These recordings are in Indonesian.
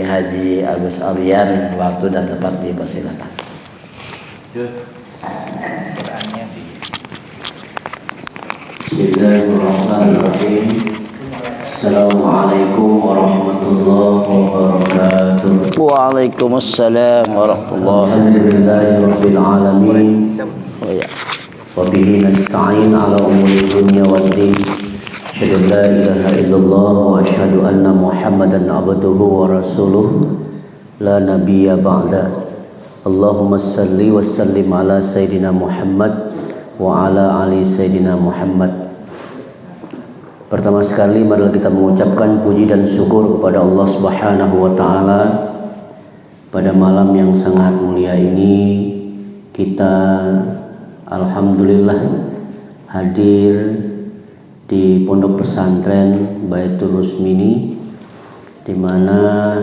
Haji Agus Aryan. Waktu dan tempat dipersilakan. Bismillahirrahmanirrahim. Assalamualaikum warahmatullahi wabarakatuh. Waalaikumsalam warahmatullahi Alhamdulillahirabbil alamin. Wa bihi nasta'in ala umuri dunya waddin. Asyhadu an la ilaha illallah wa asyhadu anna Muhammadan abduhu wa rasuluh la nabiyya ba'da. Allahumma salli wa sallim ala sayyidina Muhammad wa ala ali sayyidina Muhammad. Pertama sekali marilah kita mengucapkan puji dan syukur kepada Allah Subhanahu wa taala. Pada malam yang sangat mulia ini kita alhamdulillah hadir di Pondok Pesantren Baitur Rusmini, di mana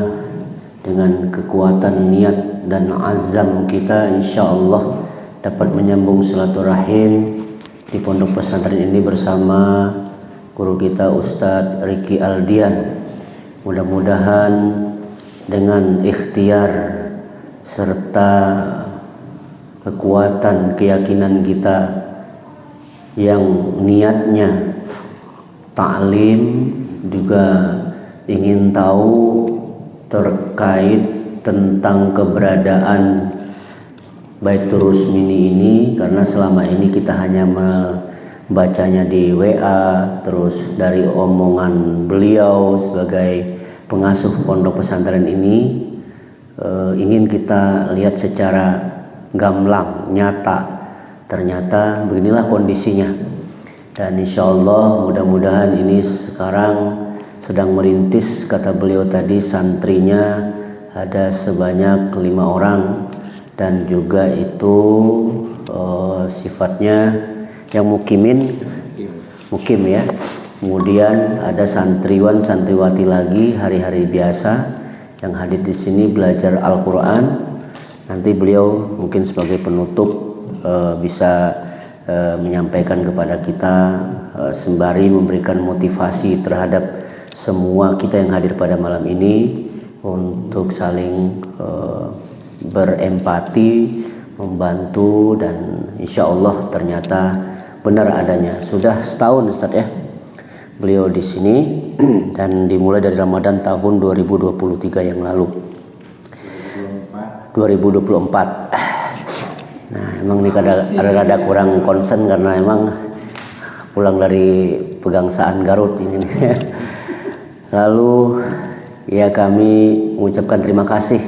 dengan kekuatan niat dan azam kita insyaallah dapat menyambung silaturahim di Pondok Pesantren ini bersama guru kita Ustadz Riki Aldian. Mudah-mudahan dengan ikhtiar serta kekuatan keyakinan kita yang niatnya ta'lim, juga ingin tahu terkait tentang keberadaan Baitur Rusmini ini, karena selama ini kita hanya membacanya di WA, terus dari omongan beliau sebagai pengasuh pondok pesantren ini, ingin kita lihat secara gamblang, nyata. Ternyata beginilah kondisinya. Dan insya Allah mudah-mudahan ini sekarang sedang merintis, kata beliau tadi, santrinya ada sebanyak 5 orang, dan juga itu sifatnya yang mukim ya. Kemudian ada santriwan santriwati lagi hari-hari biasa yang hadir di sini belajar Al-Quran. Nanti beliau mungkin sebagai penutup bisa menyampaikan kepada kita sembari memberikan motivasi terhadap semua kita yang hadir pada malam ini untuk saling berempati, membantu, dan insya Allah ternyata benar adanya. Sudah setahun Ustadz ya beliau di sini, dan dimulai dari Ramadan tahun 2023 yang lalu. 2024. Nah, emang ini rada kurang konsen karena emang pulang dari pegangsaan Garut ini. Lalu ya kami mengucapkan terima kasih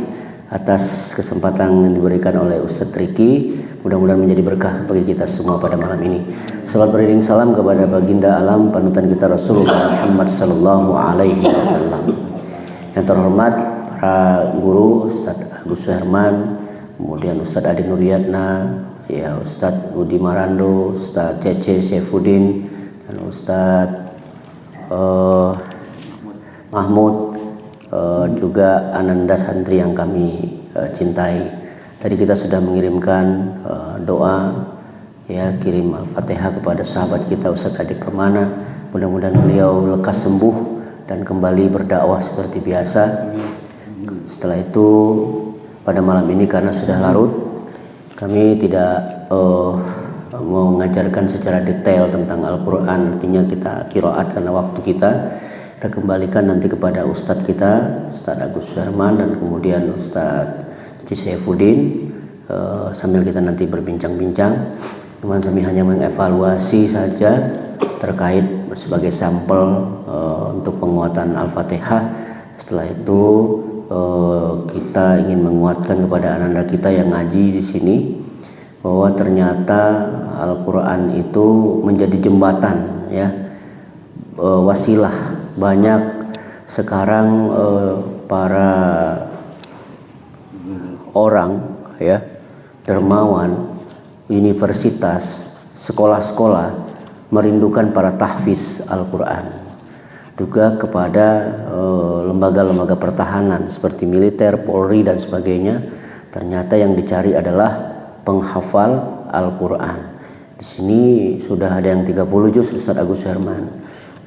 atas kesempatan yang diberikan oleh Ustadz Riki. Mudah-mudahan menjadi berkah bagi kita semua pada malam ini. Salam beriring salam kepada baginda alam panutan kita Rasulullah Muhammad sallallahu alaihi wasallam. Yang terhormat para guru Ustadz Agus Herman, kemudian Ustadz Adi Nuryatna, ya Ustadz Udi Marando, Ustadz Cece Syefuddin, dan Ustadz Mahmud, juga Ananda santri yang kami cintai. Tadi kita sudah mengirimkan doa, ya, kirim Al-Fatihah kepada sahabat kita Ustadz Adi Permana. Mudah-mudahan beliau lekas sembuh dan kembali berdakwah seperti biasa. Setelah itu pada malam ini karena sudah larut, kami tidak mengajarkan secara detail tentang Al-Quran, artinya kita qiraat karena waktu kita kembalikan nanti kepada Ustadz kita, Ustadz Agus Herman, dan kemudian Ustadz Syefuddin, sambil kita nanti berbincang-bincang. Cuman kami hanya mengevaluasi saja terkait sebagai sampel untuk penguatan Al-Fatihah. Setelah itu kita ingin menguatkan kepada anak-anak kita yang ngaji di sini bahwa ternyata Al-Quran itu menjadi jembatan, ya, wasilah. Banyak sekarang para orang, ya, dermawan, universitas, sekolah-sekolah merindukan para tahfiz Al-Quran. Juga kepada lembaga-lembaga pertahanan seperti militer, Polri, dan sebagainya. Ternyata yang dicari adalah penghafal Al-Quran. Di sini sudah ada yang 30 juz Ustadz Agus Herman,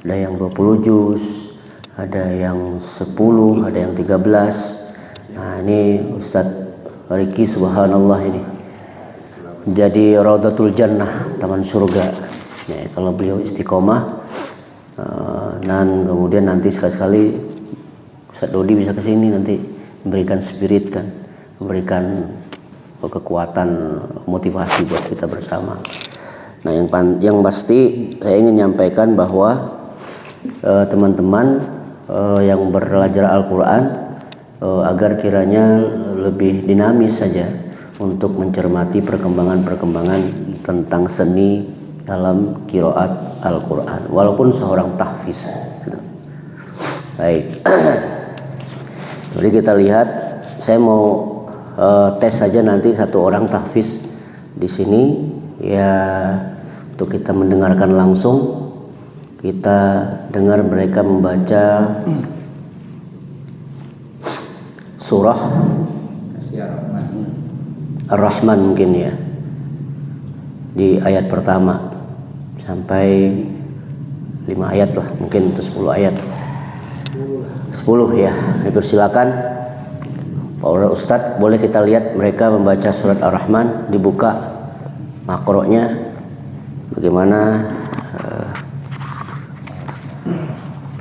ada yang 20 juz, ada yang 10, ada yang 13. Nah, ini Ustadz Riki subhanallah ini jadi Raudatul Jannah, taman surga. Ya, kalau beliau istiqomah dan kemudian nanti sekali-sekali Ustadz Dodi bisa ke sini nanti memberikan spirit kan, memberikan kekuatan, motivasi buat kita bersama. Nah, yang pasti saya ingin menyampaikan bahwa teman-teman yang belajar Al-Quran agar kiranya lebih dinamis saja untuk mencermati perkembangan-perkembangan tentang seni dalam qiraat Al-Quran, walaupun seorang tahfiz. Baik, jadi kita lihat, saya mau tes saja nanti satu orang tahfiz di sini ya, untuk kita mendengarkan langsung. Kita dengar mereka membaca surah Ar-Rahman mungkin ya, di ayat pertama sampai 5 ayat lah mungkin, atau 10 ayat. 10 ya. Silakan Pak Ustadz, boleh kita lihat mereka membaca surat Ar-Rahman, dibuka makronya bagaimana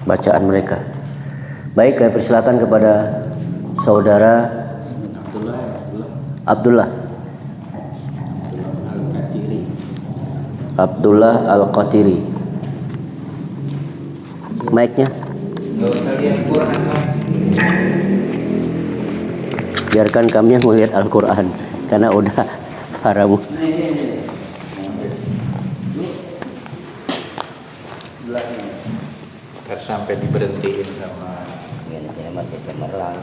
bacaan mereka. Baik, saya persilakan kepada saudara Abdullah Al-Qatiri. Mic-nya biarkan kami yang melihat Al-Quran, karena udah paramu. Sampai diberhentiin sama Ini masih cemerlang.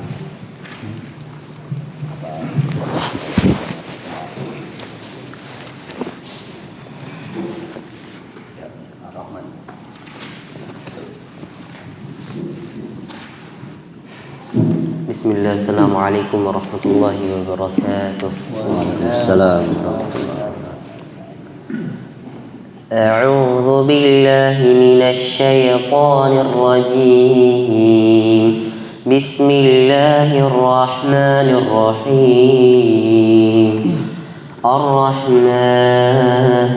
Bismillah, assalamualaikum warahmatullahi wabarakatuh. Waalaikumsalam. أعوذ بالله من الشيطان الرجيم. بسم الله الرحمن الرحيم. الرحمن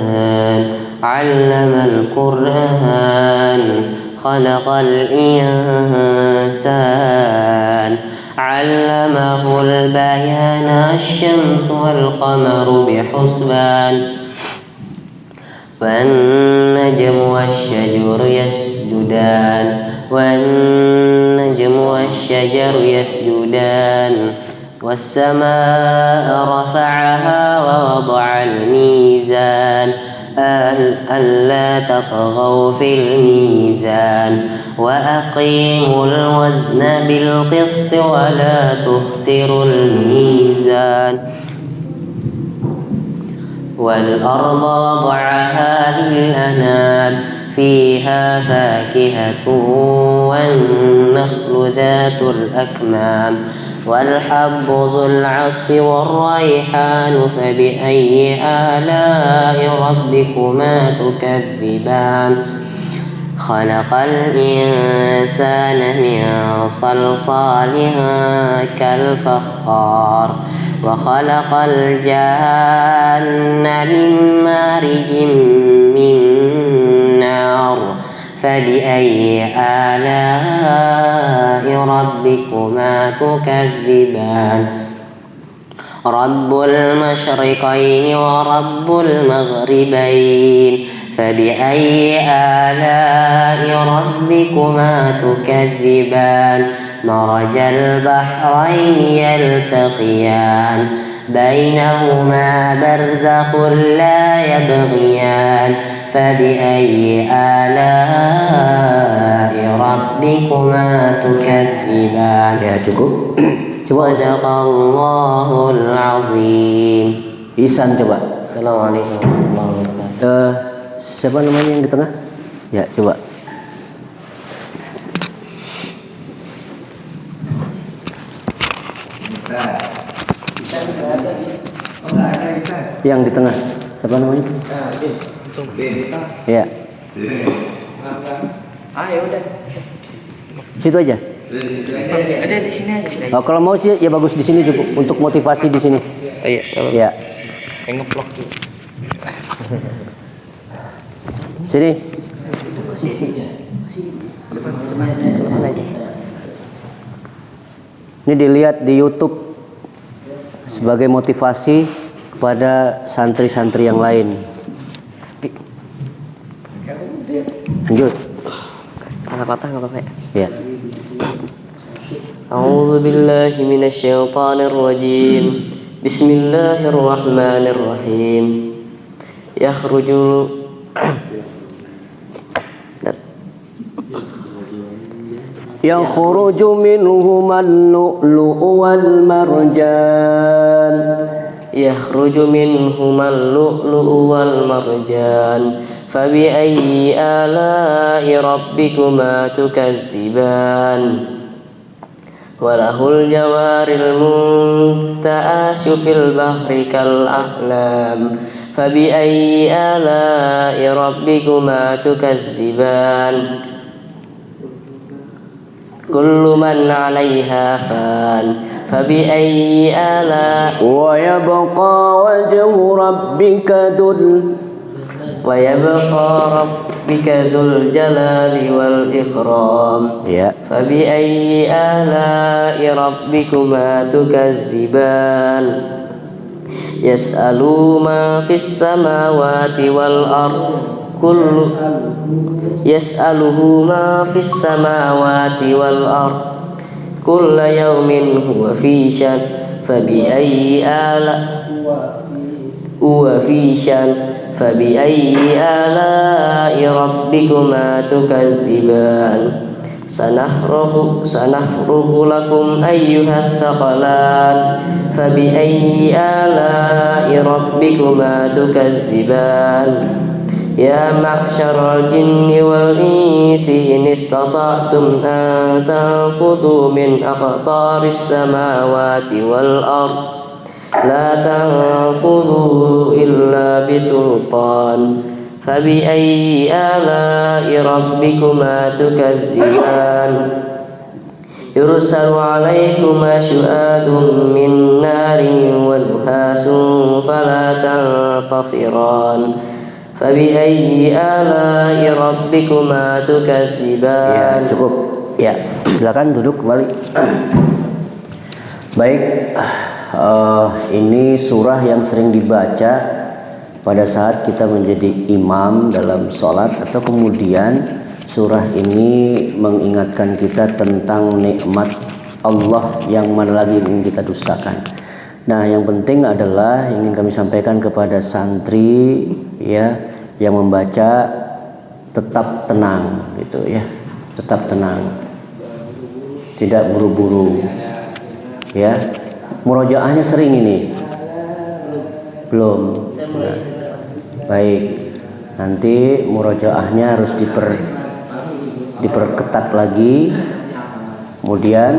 علم القرآن خلق الإنسان علمه البيان الشمس والقمر بحسبان والنجم والشجر يسجدان والسماء رفعها ووضع الميزان ألا تطغوا في الميزان وأقيموا الوزن بالقسط ولا تخسروا الميزان والأرض وضعها للأنام فيها فاكهة والنخل ذات الأكمام والحب ذو العصف والريحان فبأي آلاء ربكما تكذبان خلق الإنسان من صلصال كالفخار وخلق الجان من مارج من نار فبأي آلاء ربكما تكذبان رب المشرقين ورب المغربين فبأي آلاء ربكما تكذبان مرج البحرين يلتقيان بينهما برزخ لا يبغيان فبأي آلاء ربكما تكذبان. Ya, cukup. Sadaqallahul azim. Ihsan coba. Assalamualaikum warahmatullahi wabarakatuh. Siapa namanya yang di tengah? Ya, coba. Yang di tengah, siapa namanya? Ya. Ah, ya udah. Situ aja. Ada di sini aja. Oh, kalau mau sih ya bagus di sini cukup untuk motivasi di sini. Iya, Ya. Yang ngeplok tuh. Sini. Ini dilihat di YouTube sebagai motivasi kepada santri-santri yang lain. Lanjut. Kata-kata nggak apa-apa Ya. ya? أعوذ بالله من الشيطان الرجيم بسم الله الرحمن الرحيم يخرج يخرج منهما اللؤلؤ والمرجان يخرج منهما اللؤلؤ والمرجان فبأي آلاء ربكما تكذبان وله الجوار المنتعش في البحر كالأعلام فبأي آلاء ربكما تكذبان كل من عليها فان فبأي آلاء ويبقى وجه ربك ويبقى ربك ذو الجلال والإكرام Ya. فبأي آلاء ربكما تكذبان يسأل ما في السماوات والأرض يسأله ما في السماوات والأرض كل يوم هو في شأن فبأي آلاء ربكما تكذبان سنفرغ لكم أيها الثقلان فبأي آلاء ربكما تكذبان يا معشر الجن والإنس إن استطعتم أن تنفذوا من أقطار السماوات والأرض لا تنفذوا إلا بسلطان فبأي آلاء ربكما تكذبان يرسل عليكما شؤاد من نار ونحاس فلا تنتصران فبأي آلاء ربكما تكذبان. Ya, cukup. Ya, silakan duduk kembali. Baik, ini surah yang sering dibaca pada saat kita menjadi imam dalam sholat, atau kemudian surah ini mengingatkan kita tentang nikmat Allah yang mana lagi ingin kita dustakan. Nah, yang penting adalah ingin kami sampaikan kepada santri ya yang membaca, tetap tenang gitu ya, tetap tenang, tidak buru-buru ya. Murojaahnya sering ini belum? Nah, baik, nanti murojaahnya harus diperketat lagi. Kemudian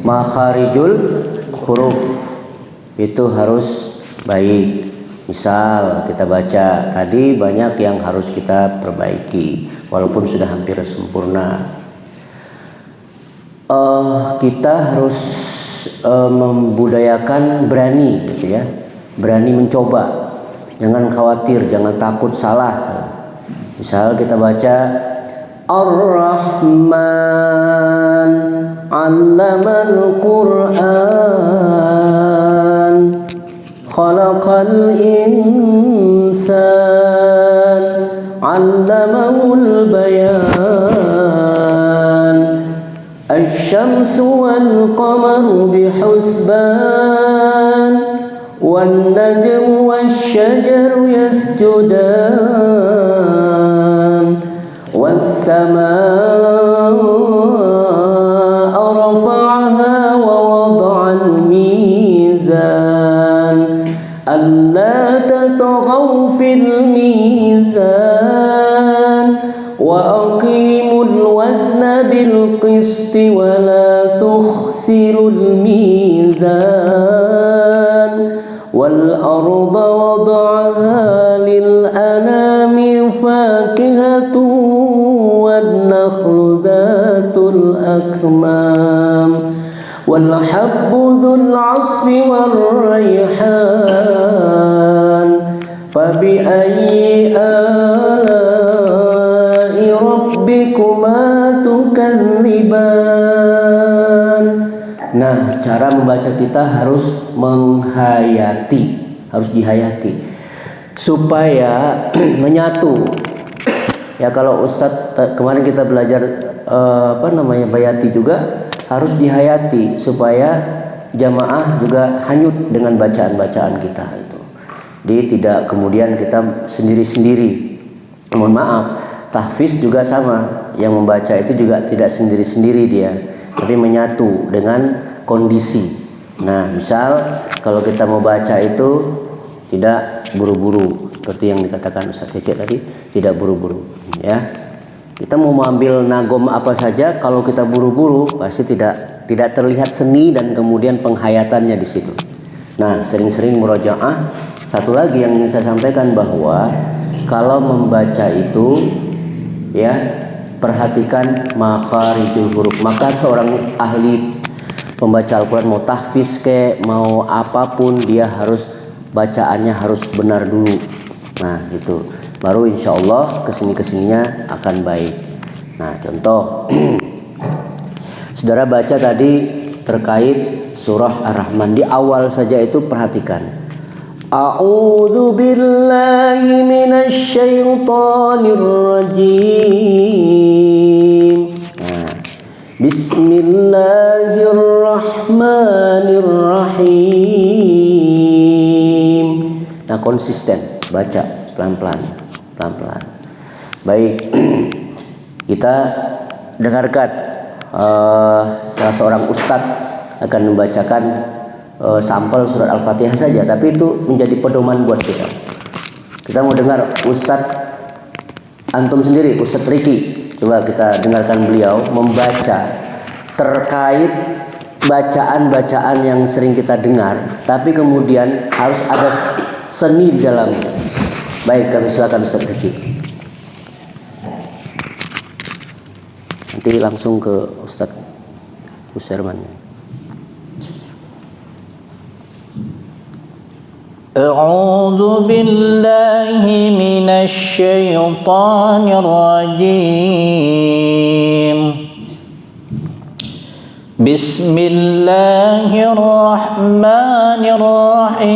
makharijul huruf itu harus baik. Misal kita baca tadi banyak yang harus kita perbaiki walaupun sudah hampir sempurna. Kita harus membudayakan berani gitu ya, berani mencoba, jangan khawatir, jangan takut salah. Misal kita baca Ar-Rahman 'allamal Qur'an khalaqal insan 'allamahul bayan asy-syamsu wal qamaru bihusban wan najmu wasy-syajaru yasjudan was-samaa'a rafa'aha wa wada'al mizan alla tatghaw fil mizan wa aqimul wazna bil qisti wa la tukhsirul mizan wal arda wada'aha lil anami fakihatun wan والنخل ذات الأكمام والحب ذو العصف والريحان فبأي آلاء ربكما تكذبان. Nah, cara membaca kita harus menghayati, harus dihayati supaya menyatu. Ya, kalau Ustadz kemarin kita belajar bayati juga harus dihayati supaya jamaah juga hanyut dengan bacaan-bacaan kita itu. Jadi tidak kemudian kita sendiri-sendiri. Mohon maaf, tahfiz juga sama. Yang membaca itu juga tidak sendiri-sendiri dia, tapi menyatu dengan kondisi. Nah, misal kalau kita mau baca itu tidak buru-buru, seperti yang dikatakan Ustaz Cece tadi, tidak buru-buru, ya. Kita mau mengambil nagom apa saja, kalau kita buru-buru pasti tidak terlihat seni dan kemudian penghayatannya di situ. Nah, sering-sering murojaah. Satu lagi yang ingin saya sampaikan bahwa kalau membaca itu, ya, perhatikan makharijul huruf. Maka seorang ahli pembaca Al-Quran, mau tahfiz ke mau apapun, dia harus bacaannya harus benar dulu. Nah, itu baru insya Allah kesininya akan baik. Nah, contoh saudara baca tadi terkait surah Ar-Rahman, di awal saja itu perhatikan, a'udzu billahi minasy syaithanir rajim. Nah, bismillahirrahmanirrahim. Nah, konsisten baca pelan-pelan. Baik, kita dengarkan salah seorang ustadz akan membacakan sampel surat Al-Fatihah saja, tapi itu menjadi pedoman buat kita. Kita mau dengar Ustadz antum sendiri, Ustadz Riki. Coba kita dengarkan beliau membaca terkait bacaan-bacaan yang sering kita dengar, tapi kemudian harus ada seni di dalamnya. Baik, kami silakan Ustadz Riki. Nanti langsung ke Ustadz Usherman. أعوذ بالله من الشيطان الرجيم بسم الله الرحمن الرحيم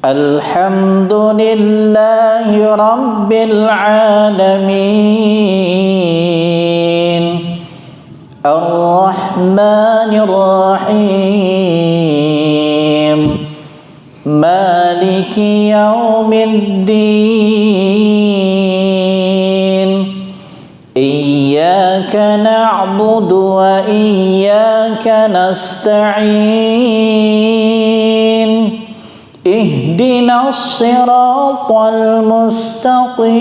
الحمد لله رب العالمين الرحمن الرحيم مالك يوم الدين إياك نعبد وإياك نستعين اهدنا الصراط المستقيم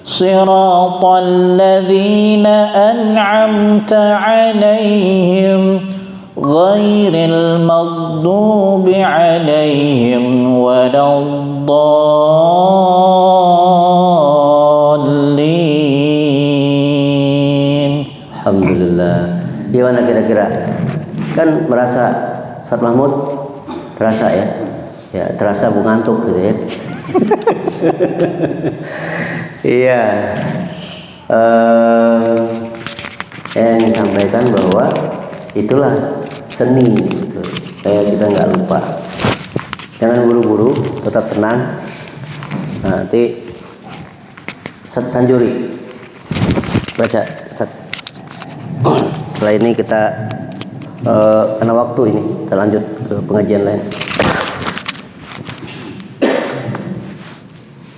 صراط الذين أنعمت عليهم غير المغضوب عليهم ولا الضالين. Alhamdulillah. Gimana kira-kira? Kan merasa Ustaz Mahmud terasa ya? Ya, terasa ngantuk gitu ya. Iya, yang disampaikan bahwa itulah seni gitu. Kayak kita nggak lupa, jangan buru-buru, tetap tenang. Nanti sanjuri baca. Setelah ini kita karena waktu ini kita lanjut ke pengajian lain.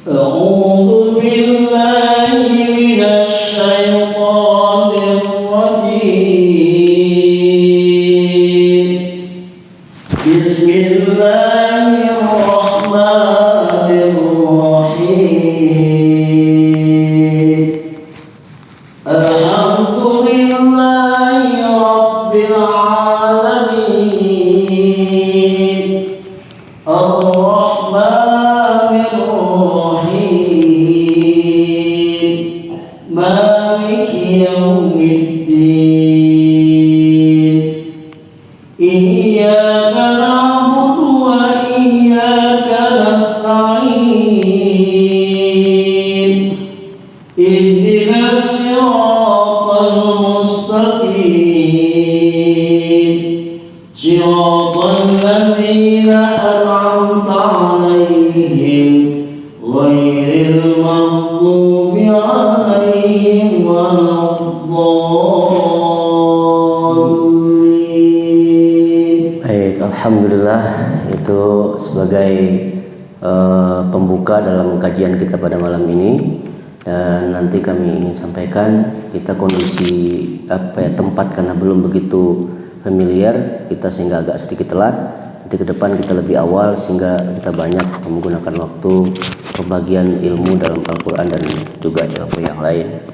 أعوذ بالله من الشيطان الرجيم بسم الله الرحمن الرحيم الحمد لله رب العالمين الرحمن مالك يوم الدين إياك نعبد وإياك نستعين اهدنا الصراط المستقيم صراط الذين أنعمت عليهم غير المغضوب عليهم ولا الضالين. Baik, alhamdulillah itu sebagai pembuka dalam kajian kita pada malam ini. Dan nanti kami ingin sampaikan kita kondisi tempat karena belum begitu familiar kita sehingga agak sedikit telat. Nanti ke depan kita lebih awal sehingga kita banyak menggunakan waktu pembagian ilmu dalam Al-Quran dan juga ilmu yang lain.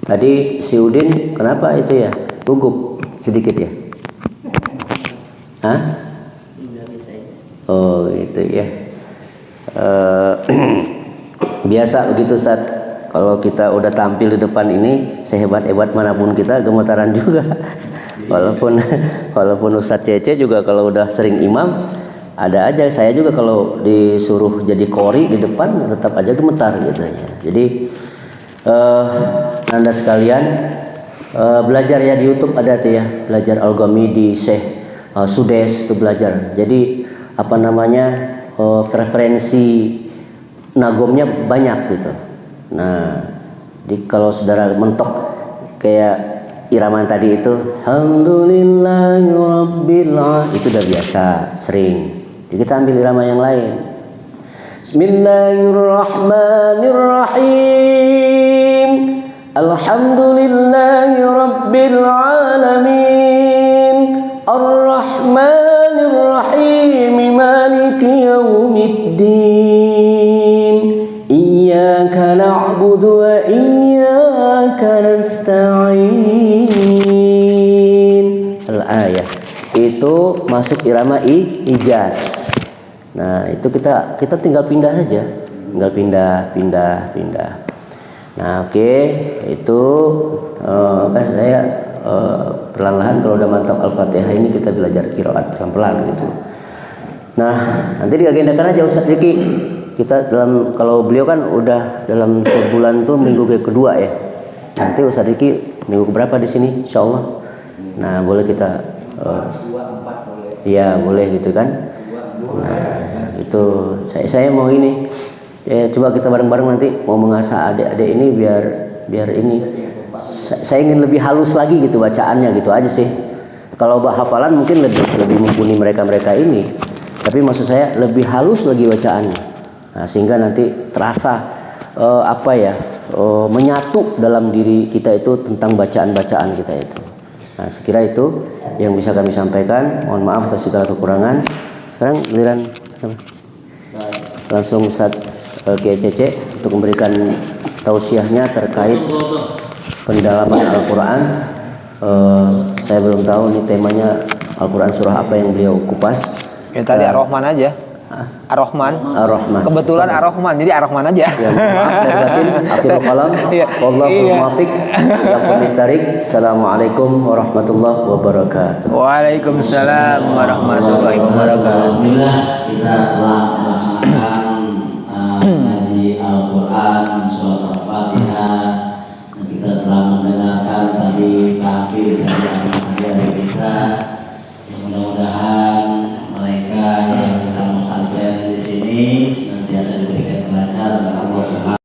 Tadi si Udin kenapa itu ya gugup sedikit ya? Hah? Oh itu ya. Biasa begitu Ustaz. Kalau kita udah tampil di depan ini, sehebat-hebat manapun kita gemetaran juga. Walaupun Ustadz Cece juga kalau udah sering imam, ada aja. Saya juga kalau disuruh jadi qori di depan tetap aja gemetar gitu ya. Jadi Anda sekalian belajar ya di YouTube ada tuh ya, belajar Al-Ghamidi Syekh Sudes itu belajar. Jadi apa namanya referensi nagomnya banyak gitu. Nah, kalau saudara mentok kayak irama tadi itu, alhamdulillahirabbil alamin, itu udah biasa, sering. Jadi kita ambil irama yang lain. Bismillahirrahmanirrahim. Alhamdulillahirabbil alamin. Ar-Rahmanirrahim. Maliki yaumiddin. Iyyaka na'budu wa iyyaka nasta'in. Al-ayah itu masuk irama ijaz. Nah, itu kita tinggal pindah saja. Tinggal pindah. Nah, oke. Itu saya perlahan-lahan kalau udah mantap Al-Fatihah ini kita belajar qiraat pelan-pelan gitu. Nah, nanti diagendakan aja Ustaz Riki. Kita kalau beliau kan udah dalam sebulan tuh minggu kedua ya. Nanti Ustaz Riki minggu keberapa di sini insyaallah. Nah, boleh kita 2-4 boleh. Iya, boleh gitu kan. Nah, itu saya mau ini. Ya, coba kita bareng-bareng nanti mau mengasah adik-adik ini biar ini. Saya ingin lebih halus lagi gitu bacaannya gitu aja sih. Kalau hafalan mungkin lebih mumpuni mereka ini. Tapi maksud saya lebih halus lagi bacaannya. Nah, sehingga nanti terasa menyatu dalam diri kita itu tentang bacaan-bacaan kita itu. Nah, sekira itu yang bisa kami sampaikan. Mohon maaf atas segala kekurangan. Sekarang giliran langsung Ustaz Kiai Cece untuk memberikan tausiahnya terkait pendalaman Al-Quran. Saya belum tahu nih temanya Al-Quran surah apa yang beliau kupas. Ya tadi Ar-Rahman aja. Ar-Rahman. Kebetulan Ar-Rahman, jadi Ar-Rahman aja. Ya, maaf lahir batin, akhirul kalam. Wallahu muwaffiq. Assalamualaikum warahmatullahi wabarakatuh. Waalaikumsalam warahmatullahi wabarakatuh. Alhamdulillah kita telah melaksanakan ngaji Al-Quran surat Al-Fatihah. Dan kita telah mendengarkan tadi kafir dari anak-anak kita. Mudah-mudahan mereka yang sedang musafir di sini senantiasa diberikan kelancaran oleh Allah Subhanahu